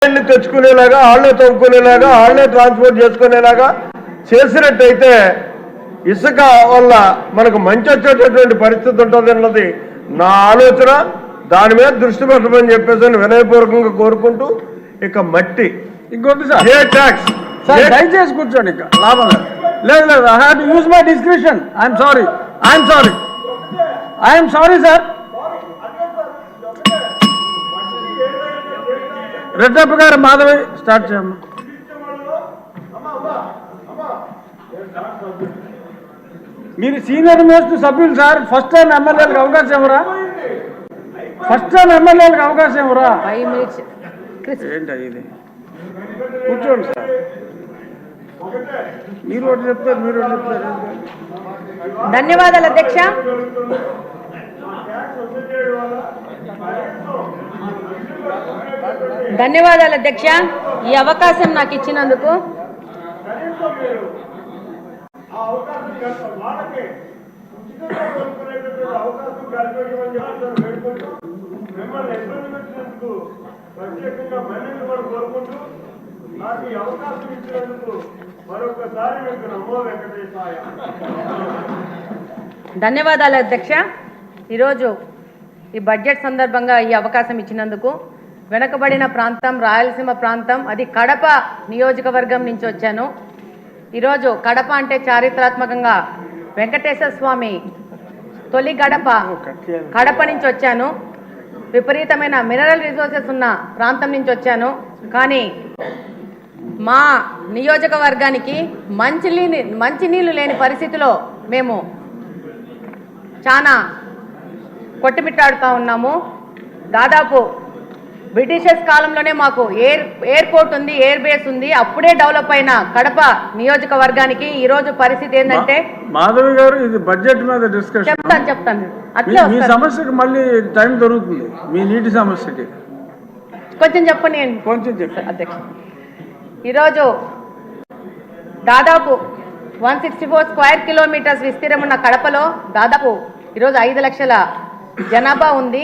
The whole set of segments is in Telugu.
తెచ్చుకునేలాగా వాళ్ళే తవ్వుకునేలాగా వాళ్ళే ట్రాన్స్పోర్ట్ చేసుకునేలాగా చేసినట్టయితే ఇసుక వల్ల మనకు మంచి వచ్చేటటువంటి పరిస్థితి ఉంటుంది అన్నది నా ఆలోచన. దాని మీద దృష్టి పెట్టమని చెప్పేసి వినయపూర్వకంగా కోరుకుంటూ, ఇక మట్టి ఇంకోటి సార్ ఏ ట్యాక్స్ దయచేసి కూర్చోండి, ఇక లాభం లేదు. లేదు, I have to use my description. I'm sorry sir. Reddappa గారు మాధవి స్టార్ట్ చేయమ్మా. మీరు సీనియర్ మోస్ట్ సభ్యులు సార్. ఫస్ట్ టైం ఎమ్మెల్యేలకు అవకాశం ఇవ్వరా? ఏంటి ఇది? కూర్చోండి సార్. మీరు ఒకటి చెప్తారు. ధన్యవాదాలు అధ్యక్ష. ఈ అవకాశం నాకు ఇచ్చినందుకు. ధన్యవాదాలు అధ్యక్ష. ఈరోజు ఈ బడ్జెట్ సందర్భంగా ఈ అవకాశం ఇచ్చినందుకు. వెనకబడిన ప్రాంతం రాయలసీమ ప్రాంతం, అది కడప నియోజకవర్గం నుంచి వచ్చాను. ఈరోజు కడప అంటే చారిత్రాత్మకంగా వెంకటేశ్వర స్వామి తొలి గడప కడప నుంచి వచ్చాను. విపరీతమైన మినరల్ రిసోర్సెస్ ఉన్న ప్రాంతం నుంచి వచ్చాను. కానీ మా నియోజకవర్గానికి మంచినీళ్ళు లేని పరిస్థితిలో మేము చాలా కొట్టుమిట్టాడుతూ ఉన్నాము. దాదాపు బ్రిటిషర్స్ కాలంలోనే మాకు ఎయిర్పోర్ట్ ఉంది, ఎయిర్ బేస్ ఉంది. అప్పుడే డెవలప్ అయిన కడప నియోజకవర్గానికి ఈ రోజు పరిస్థితి ఏంటంటే, మాధవి గారు ఇది బడ్జెట్ మీద డిస్కషన్ చెప్తాను. మీ సమస్యకి మళ్ళీ టైం దొరుకుతుంది. మీ నీటి సమస్యకి కొంచెం చెప్పండి. కొంచెం చెప్పండి అధ్యక్ష. ఈరోజు దాదాపు 164 స్క్వేర్ కిలోమీటర్స్ విస్తీర్ణం ఉన్న కడపలో దాదాపు ఈరోజు 5 లక్షల జనాభా ఉంది.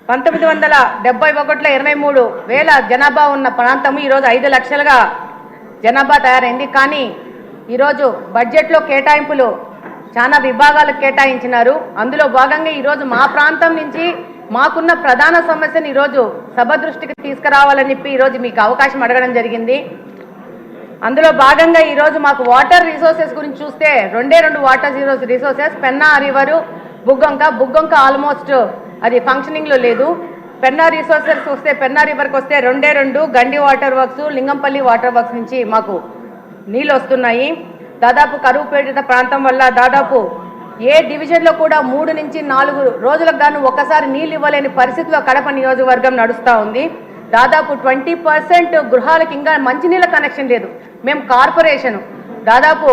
1971లో 23,000 జనాభా ఉన్న ప్రాంతము ఈరోజు 5 లక్షలుగా జనాభా తయారైంది. కానీ ఈరోజు బడ్జెట్లో కేటాయింపులు చాలా విభాగాలకు కేటాయించినారు. అందులో భాగంగా ఈరోజు మా ప్రాంతం నుంచి మాకున్న ప్రధాన సమస్యను ఈరోజు సభ దృష్టికి తీసుకురావాలని చెప్పి ఈరోజు మీకు అవకాశం అడగడం జరిగింది. అందులో భాగంగా ఈరోజు మాకు వాటర్ రిసోర్సెస్ గురించి చూస్తే 2 water resources, Penna river, Buggavanka almost అది ఫంక్షనింగ్లో లేదు. పెన్నా రిసోర్సెస్ వస్తే, పెన్నా రివర్కి వస్తే 2 గండి water works, Lingampally water works నుంచి మాకు నీళ్ళు వస్తున్నాయి. దాదాపు కరువు పీడిత ప్రాంతం వల్ల దాదాపు ఏ డివిజన్లో కూడా 3 నుంచి 4 రోజులకు గాను ఒక్కసారి నీళ్ళు ఇవ్వలేని పరిస్థితిలో కడప నియోజకవర్గం నడుస్తూ ఉంది. దాదాపు 20% గృహాలకు ఇంకా మంచినీళ్ళ కనెక్షన్ లేదు. మేము కార్పొరేషను దాదాపు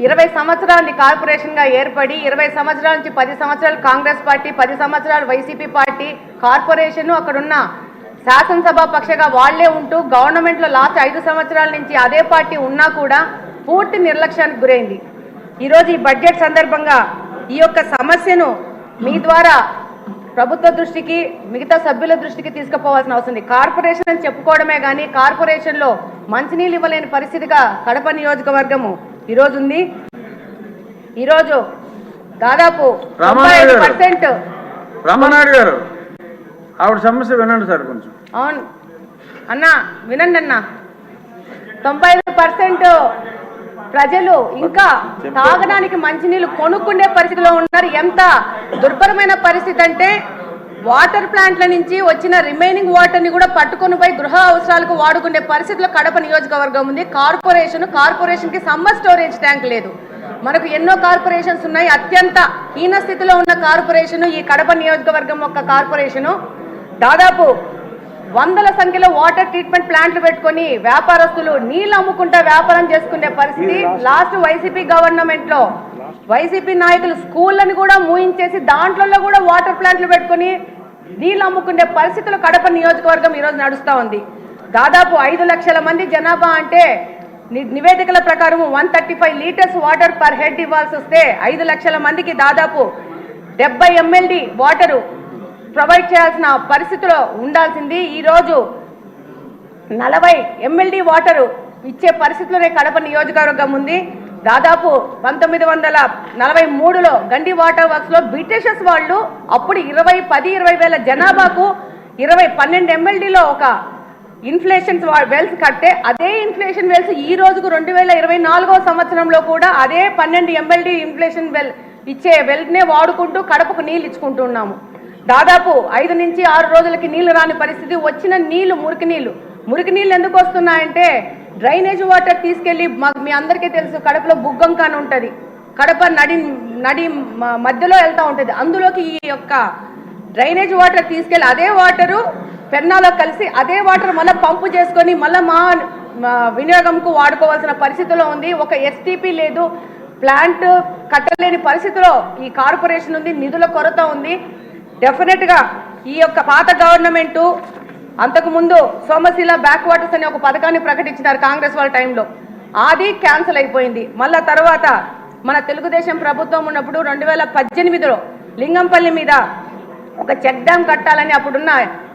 20 సంవత్సరాలు కార్పొరేషన్గా ఏర్పడి 20 సంవత్సరాల నుంచి 10 సంవత్సరాలు కాంగ్రెస్ పార్టీ, 10 సంవత్సరాలు వైసీపీ పార్టీ, కార్పొరేషను అక్కడున్న శాసనసభ పక్షగా వాళ్లే ఉంటూ గవర్నమెంట్లో లాస్ట్ 5 సంవత్సరాల నుంచి అదే పార్టీ ఉన్నా కూడా పూర్తి నిర్లక్ష్యానికి గురైంది. ఈరోజు ఈ బడ్జెట్ సందర్భంగా ఈ యొక్క సమస్యను మీ ద్వారా ప్రభుత్వ దృష్టికి, మిగతా సభ్యుల దృష్టికి తీసుకుపోవాల్సిన అవసరం ఉంది. కార్పొరేషన్ అని చెప్పుకోవడమే కానీ కార్పొరేషన్లో మంచినీళ్ళు ఇవ్వలేని పరిస్థితిగా కడప నియోజకవర్గము ఈరోజు ఉంది. ఈరోజు దాదాపు 95% రామనాయుడు గారు ఆవిడ సమస్య వినండి సార్ కొంచెం. అవును అన్నా, వినండి అన్నా. 95% ప్రజలు ఇంకా తాగడానికి మంచినీళ్ళు కొనుక్కునే పరిస్థితిలో ఉన్నారు. ఎంత దుర్భరమైన పరిస్థితి అంటే వాటర్ ప్లాంట్ల నుంచి వచ్చిన రిమైనింగ్ వాటర్ని కూడా పట్టుకొని పోయి గృహ అవసరాలకు వాడుకునే పరిస్థితిలో కడప నియోజకవర్గం ఉంది. కార్పొరేషన్కి సమ్మర్ స్టోరేజ్ ట్యాంక్ లేదు. మనకు ఎన్నో కార్పొరేషన్స్ ఉన్నాయి. అత్యంత హీన స్థితిలో ఉన్న కార్పొరేషను ఈ కడప నియోజకవర్గం యొక్క కార్పొరేషను. దాదాపు 100ల సంఖ్యలో వాటర్ ట్రీట్మెంట్ ప్లాంట్లు పెట్టుకొని వ్యాపారస్తులు నీళ్ళు అమ్ముకుంటా వ్యాపారం చేసుకునే పరిస్థితి. లాస్ట్ వైసీపీ గవర్నమెంట్లో వైసీపీ నాయకులు స్కూళ్ళని కూడా మూయించేసి దాంట్లో కూడా వాటర్ ప్లాంట్లు పెట్టుకొని నీళ్ళు అమ్ముకునే పరిస్థితులు కడప నియోజకవర్గం ఈరోజు నడుస్తూ ఉంది. దాదాపు 5 లక్షల మంది జనాభా అంటే నివేదికల ప్రకారం 135 లీటర్స్ వాటర్ పర్ హెడ్ ఇవ్వాల్సి వస్తే 5 లక్షల మందికి దాదాపు 70 MLD వాటరు ప్రొవైడ్ చేయాల్సిన పరిస్థితిలో ఉండాల్సింది. ఈరోజు 40 MLD వాటరు ఇచ్చే పరిస్థితిలోనే కడప నియోజకవర్గం ఉంది. దాదాపు 1943లో గండి వాటర్ వర్క్స్ లో బ్రిటిషర్స్ వాళ్ళు అప్పుడు 10-20 వేల జనాభాకు 12 MLDలో ఒక ఇన్ఫ్లేషన్ వెల్స్ కట్టే అదే ఇన్ఫ్లేషన్ వెల్స్ ఈ రోజుకు 2024వ సంవత్సరంలో కూడా అదే 12 MLD ఇన్ఫ్లేషన్ వెల్ ఇచ్చే వెల్నే వాడుకుంటూ కడపకు నీళ్ళు ఇచ్చుకుంటున్నాము. దాదాపు 5 నుంచి 6 రోజులకి నీళ్లు రాని పరిస్థితి. వచ్చిన నీళ్లు మురికి నీళ్ళు ఎందుకు వస్తున్నాయంటే డ్రైనేజ్ వాటర్ తీసుకెళ్లి మీ అందరికీ తెలుసు కడపలో బుగ్గంక అని ఉంటుంది, కడప నడి మధ్యలో వెళ్తూ ఉంటుంది. అందులోకి ఈ యొక్క డ్రైనేజ్ వాటర్ తీసుకెళ్లి అదే వాటరు పెన్నాలో కలిసి అదే వాటర్ మళ్ళీ పంపు చేసుకొని మళ్ళీ మా వినియోగంకు వాడుకోవాల్సిన పరిస్థితిలో ఉంది. ఒక STP లేదు, ప్లాంట్ కట్టలేని పరిస్థితిలో ఈ కార్పొరేషన్ ఉంది, నిధుల కొరత ఉంది. డెఫినెట్గా ఈ యొక్క పాత గవర్నమెంటు అంతకుముందు సోమశిల బ్యాక్ వాటర్స్ అనే ఒక పథకాన్ని ప్రకటించినారు కాంగ్రెస్ వాళ్ళ టైంలో, అది క్యాన్సిల్ అయిపోయింది. మళ్ళా తర్వాత మన తెలుగుదేశం ప్రభుత్వం ఉన్నప్పుడు 2018లో లింగంపల్లి మీద ఒక చెక్ డ్యామ్ కట్టాలని అప్పుడున్న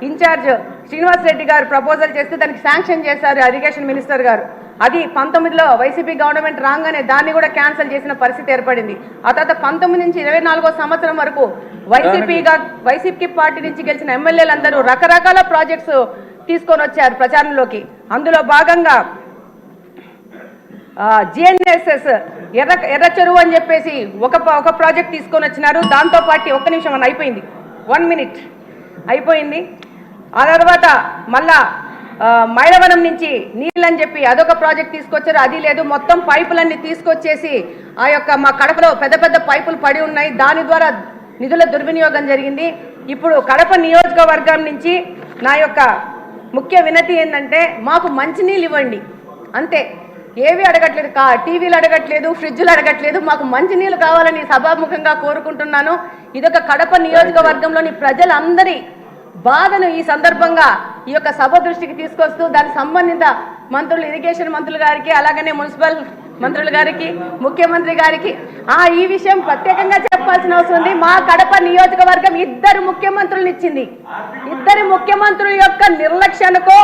ఇన్ఛార్జ్ శ్రీనివాస్ రెడ్డి గారు ప్రపోజల్ చేస్తే దానికి శాంక్షన్ చేశారు ఇరిగేషన్ మినిస్టర్ గారు. అది 19లో వైసీపీ గవర్నమెంట్ రాగానే దాన్ని కూడా క్యాన్సిల్ చేసిన పరిస్థితి ఏర్పడింది. ఆ తర్వాత 19 నుంచి 24వ సంవత్సరం వరకు వైసీపీ పార్టీ నుంచి గెలిచిన ఎమ్మెల్యేలందరూ రకరకాల ప్రాజెక్ట్స్ తీసుకొని వచ్చారు ప్రచారంలోకి. అందులో భాగంగా GNSS ఎర్ర చెరువు అని చెప్పేసి ఒక ప్రాజెక్ట్ తీసుకొని వచ్చినారు. దాంతో పాటు 1 నిమిషం అని అయిపోయింది, 1 minute అయిపోయింది. ఆ తర్వాత మళ్ళా మైలవనం నుంచి నీళ్ళని చెప్పి అదొక ప్రాజెక్ట్ తీసుకొచ్చారు, అది లేదు. మొత్తం పైపులన్నీ తీసుకొచ్చేసి ఆ యొక్క మా కడపలో పెద్ద పైపులు పడి ఉన్నాయి, దాని ద్వారా నిధుల దుర్వినియోగం జరిగింది. ఇప్పుడు కడప నియోజకవర్గం నుంచి నా యొక్క ముఖ్య వినతి ఏంటంటే మాకు మంచినీళ్ళు ఇవ్వండి అంతే, ఏవి అడగట్లేదు, టీవీలు అడగట్లేదు, ఫ్రిడ్జ్లు అడగట్లేదు, మాకు మంచినీళ్ళు కావాలని సభాముఖంగా కోరుకుంటున్నాను. ఇదొక కడప నియోజకవర్గంలోని ప్రజలందరి బాధను ఈ సందర్భంగా ఈ యొక్క సభ దృష్టికి తీసుకొస్తూ దానికి సంబంధిత మంత్రులు, ఇరిగేషన్ మంత్రులు గారికి, అలాగనే మున్సిపల్ మంత్రులు గారికి, ముఖ్యమంత్రి గారికి ఈ విషయం ప్రత్యేకంగా చెప్పాల్సిన అవసరం ఉంది. మా కడప నియోజకవర్గం 2 ముఖ్యమంత్రులను ఇచ్చింది. 2 ముఖ్యమంత్రుల యొక్క నిర్లక్ష్యానికో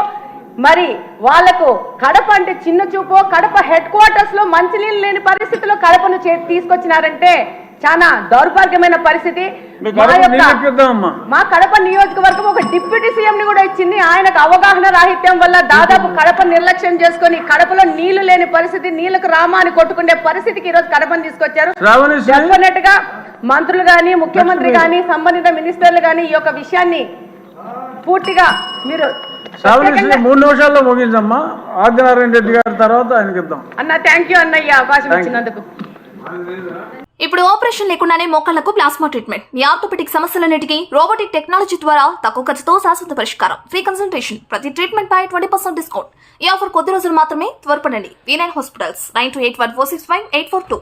మరి వాళ్లకు కడప అంటే చిన్న చూపో, కడప హెడ్ క్వార్టర్స్ లో మంచినీళ్ళు లేని పరిస్థితిలో కడపను తీసుకొచ్చినారంటే చాలా దౌర్భాగ్యమైన పరిస్థితి. మా కడప నియోజకవర్గం ఒక డిప్యూటీ సీఎం ని కూడా ఇచ్చింది. ఆయనకు అవగాహన రాహిత్యం వల్ల దాదాపు కడప నిర్లక్ష్యం చేసుకుని కడపలో నీళ్లు లేని పరిస్థితి, నీళ్లకు రామాని కొట్టుకునే పరిస్థితికి ఈరోజు కడపని తీసుకొచ్చారు. డెఫినెట్ గా మంత్రులు గాని, ముఖ్యమంత్రి గాని, సంబంధిత మినిస్టర్లు గాని ఈ యొక్క విషయాన్ని పూర్తిగా మీరు 3 నిమిషాల్లో ముగించమ్మా. ఆదినారాయణ రెడ్డి గారి తర్వాత ఆయనకి ఇద్దాం అన్న. థ్యాంక్ యూ అన్నయ్య, అవకాశం ఇచ్చినందుకు. ఇప్పుడు ఆపరేషన్ లేకుండానే మోకాళ్లకు ప్లాస్మా ట్రీట్మెంట్. మీ ఆర్థోపెటిక్ సమస్యలన్నిటికీ రోబోటిక్ టెక్నాలజీ ద్వారా తక్కువ ఖర్చుతో శాశ్వత పరిష్కారం. ఫ్రీ కన్సల్టేషన్, ప్రతి ట్రీట్మెంట్ పై 20% డిస్కౌంట్. ఈ ఆఫర్ కొద్ది రోజులు మాత్రమే. త్వరపడండి. V9 hospitals 9281465842.